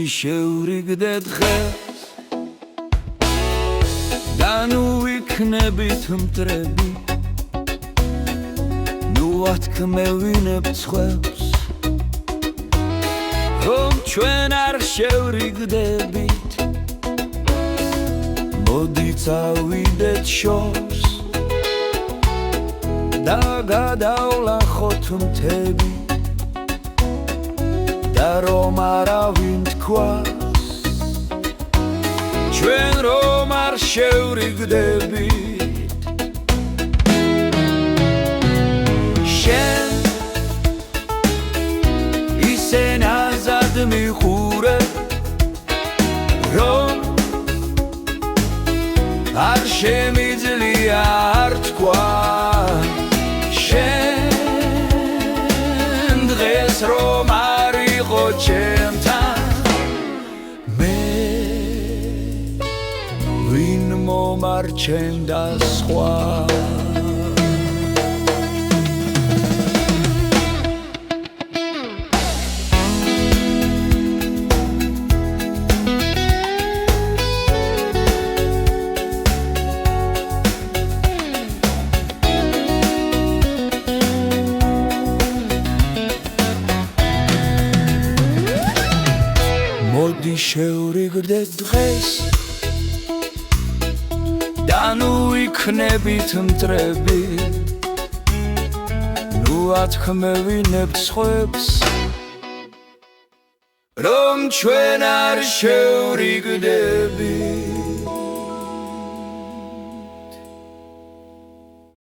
შევრიგდე დღეს და ნუ იქნებით მტრები ნუ ათქმევინებთ სხვებს რომ ჩვენ არ შევრიგდებით მოდი წავიდეთ შორს და გადავლახოთ მთები და რომ არავინ თქვას ჩვენ რომ არ შევრიგდებით შენ ისე ნაზად მიხურე რომ არ შემიძლია არ თქვა შენ დღეს რომ ჩემთან მე ვინ მომარჩენდა სხვა მოდი შევრიგდეთ დღეს და ნუ იქნებით მტრები ნუ ათქმევინებთ სხვებს რომ ჩვენ არ შევრიგდებით